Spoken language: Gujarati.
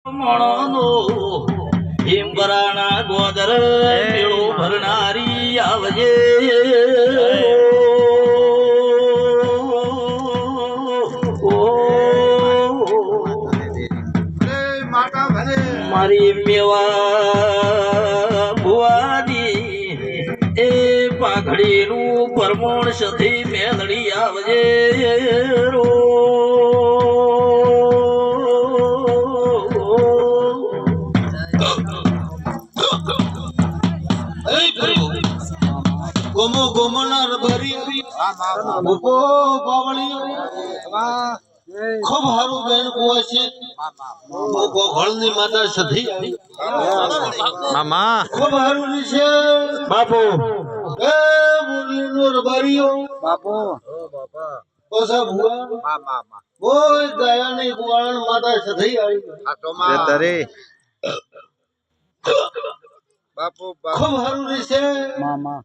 મણનો ભીમબરાના ગોદર મેળો ભરનારી આવજે મારી મેવા ભુવાની એ પાઘડીનું પરમોણ સધી મેલડી આવજે રો ગોમો ગોમના રબરી ભૂકો બાવળી ખૂબ હારું બેન કુવા છે ગોળની માતા સધી મામા ખૂબ હારું છે બાપુ એ મુરલીનો રબરીઓ બાપુ ઓસા ભુવા મામા ઓય દયાની કુવાણ માતા સધી આવી આ તો માં તરે બાપુ ખૂબ હારું છે મામા